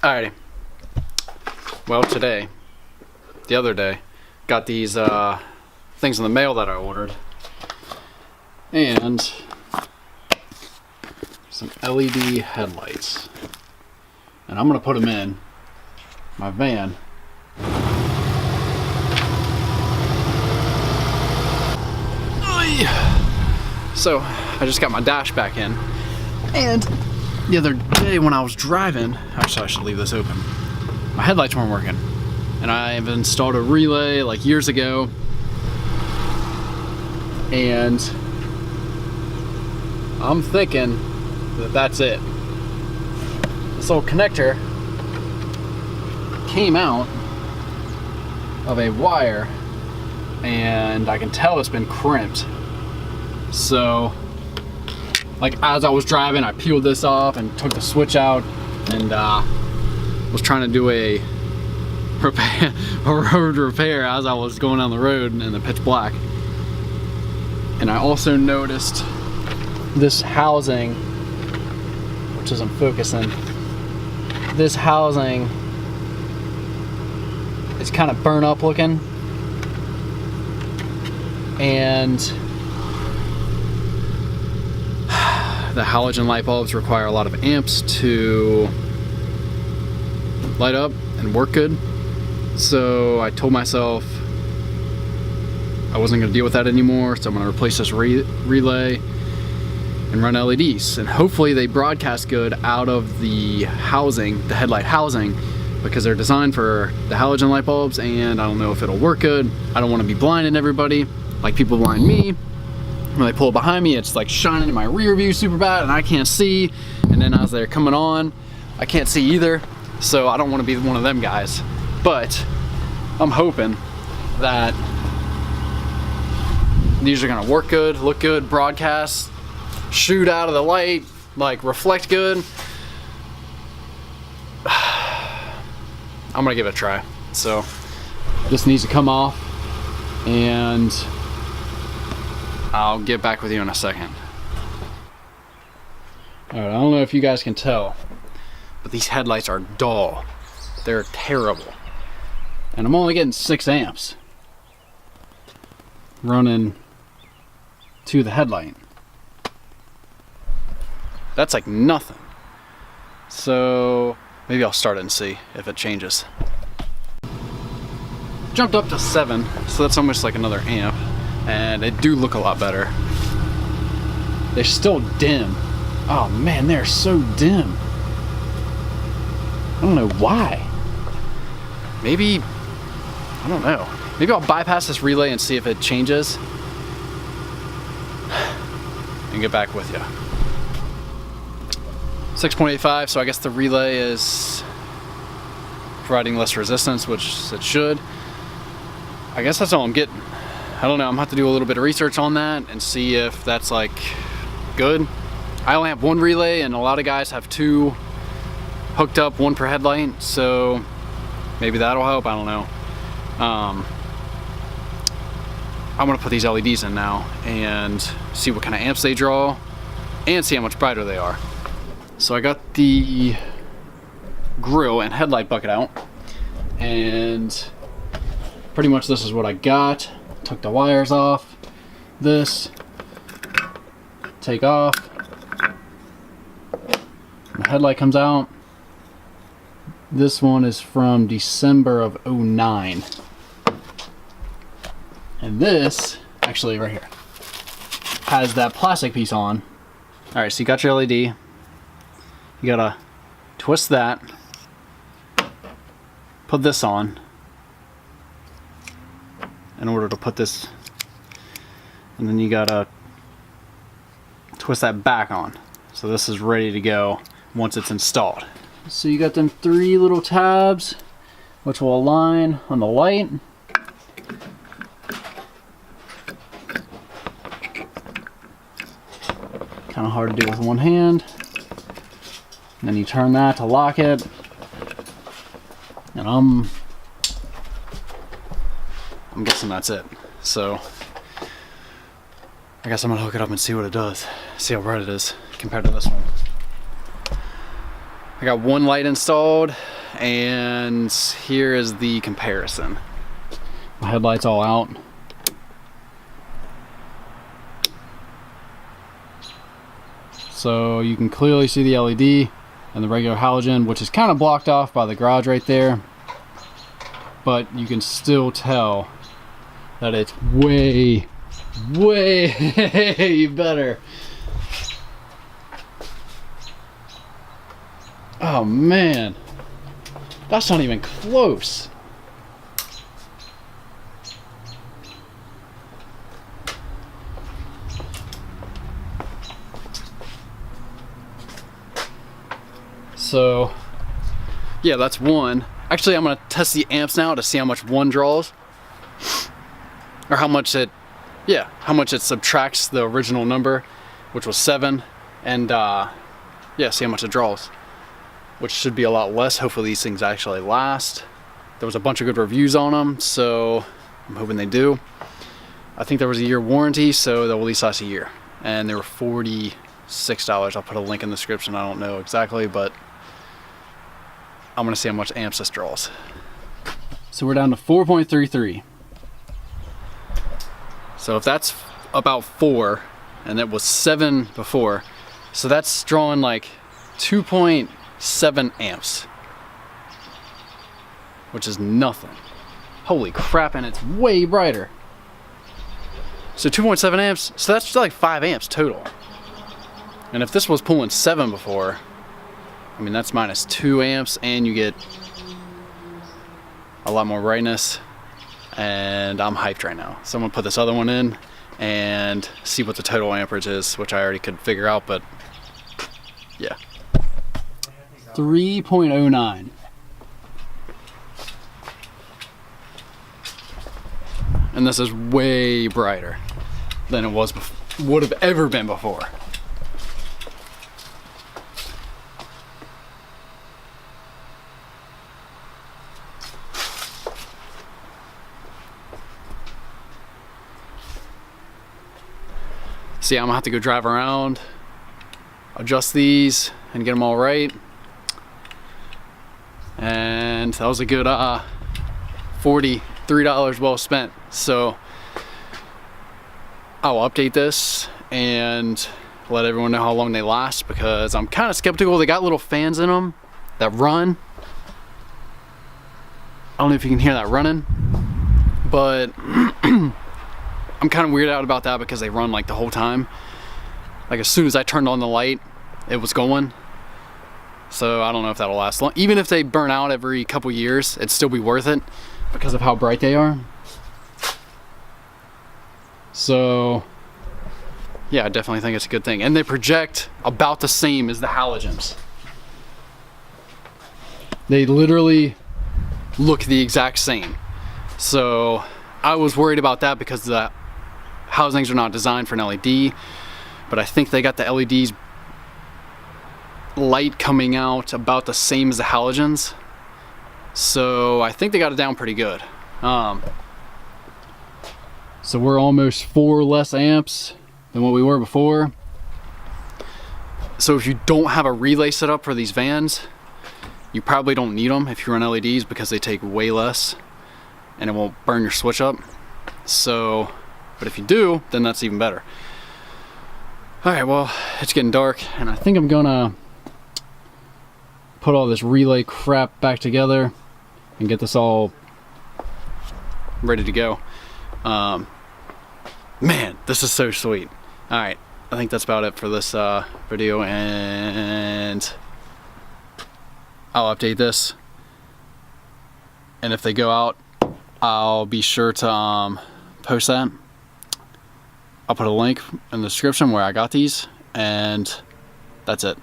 Alrighty. Well, the other day, got these things in the mail that I ordered, and some LED headlights, and I'm gonna put them in my van. So I just got my dash back in, and the other day when I was driving, actually I should leave this open, my headlights weren't working, and I have installed a relay like years ago, and I'm thinking that that's it. This little connector came out of a wire, and I can tell it's been crimped. So, like, as I was driving, I peeled this off and took the switch out, and was trying to do a road repair as I was going down the road in the pitch black. And I also noticed this housing, which isn't focusing, this housing is kind of burnt up looking, and the halogen light bulbs require a lot of amps to light up and work good. So I told myself I wasn't going to deal with that anymore, so I'm going to replace this relay and run LEDs. And hopefully they broadcast good out of the housing, the headlight housing, because they're designed for the halogen light bulbs, and I don't know if it'll work good. I don't want to be blinding everybody like people blind me. When they pull behind me, it's like shining in my rear view super bad and I can't see, and then as they're coming on, I can't see either. So I don't want to be one of them guys, but I'm hoping that these are gonna work good, look good, broadcast, shoot out of the light, like reflect good. I'm gonna give it a try. So this needs to come off, and I'll get back with you in a second. Alright, I don't know if you guys can tell, but these headlights are dull. They're terrible. And I'm only getting 6 amps running to the headlight. That's like nothing. So maybe I'll start it and see if it changes. Jumped up to 7, so that's almost like another amp. And they do look a lot better. They're still dim. Oh man, they're so dim. I don't know why. Maybe, I don't know. Maybe I'll bypass this relay and see if it changes, and get back with you. 6.85, so I guess the relay is providing less resistance, which it should. I guess that's all I'm getting. I don't know, I'm gonna have to do a little bit of research on that and see if that's like good. I only have one relay, and a lot of guys have 2 hooked up, 1 per headlight, so maybe that'll help, I don't know. I'm gonna put these LEDs in now and see what kind of amps they draw and see how much brighter they are. So I got the grill and headlight bucket out, and pretty much this is what I got. Took the wires off, this, take off, the headlight comes out. This one is from December of '09. And this, actually right here, has that plastic piece on. Alright, so you got your LED. You gotta twist that, put this on in order to put this, and then you gotta twist that back on. So this is ready to go once it's installed. So you got them 3 little tabs which will align on the light. Kind of hard to do with one hand. And then you turn that to lock it. And I'm guessing that's it. So I guess I'm gonna hook it up and see what it does. See how bright it is compared to this one. I got one light installed. and here is the comparison. My headlights all out. So you can clearly see the LED and the regular halogen, which is kind of blocked off by the garage right there, but you can still tell that it's way better. Oh man, that's not even close. So yeah, that's one. Actually, I'm gonna test the amps now to see how much one draws, or how much it subtracts the original number, which was 7, and yeah, see how much it draws, which should be a lot less. Hopefully these things actually last. There was a bunch of good reviews on them, so I'm hoping they do. I think there was a year warranty, so they'll at least last a year, and they were $46. I'll put a link in the description. I don't know exactly, but I'm gonna see how much amps this draws. So we're down to 4.33. So if that's about 4, and it was 7 before, so that's drawing like 2.7 amps, which is nothing. Holy crap, and it's way brighter. So 2.7 amps, so that's like 5 amps total. And if this was pulling 7 before, I mean, that's minus 2 amps, and you get a lot more brightness, and I'm hyped right now. So I'm gonna put this other one in and see what the total amperage is, which I already could figure out, but yeah. 3.09. And this is way brighter than it would have ever been before. See, I'm gonna have to go drive around, adjust these, and get them all right. And that was a good $43 well spent. So I'll update this and let everyone know how long they last, because I'm kind of skeptical. They got little fans in them that run. I don't know if you can hear that running, but I'm kind of weirded out about that because they run like the whole time. Like as soon as I turned on the light, it was going. So I don't know if that'll last long. Even if they burn out every couple years, it'd still be worth it because of how bright they are. So yeah, I definitely think it's a good thing. And they project about the same as the halogens. They literally look the exact same. So I was worried about that because the housings are not designed for an LED, but I think they got the LEDs light coming out about the same as the halogens. So I think they got it down pretty good. So we're almost 4 less amps than what we were before. So if you don't have a relay set up for these vans, you probably don't need them if you run LEDs, because they take way less and it won't burn your switch up. So, but if you do, then that's even better. Alright, well, it's getting dark, and I think I'm gonna put all this relay crap back together and get this all ready to go. Man, this is so sweet. Alright, I think that's about it for this video, and I'll update this. And if they go out, I'll be sure to post that. I'll put a link in the description where I got these, and that's it.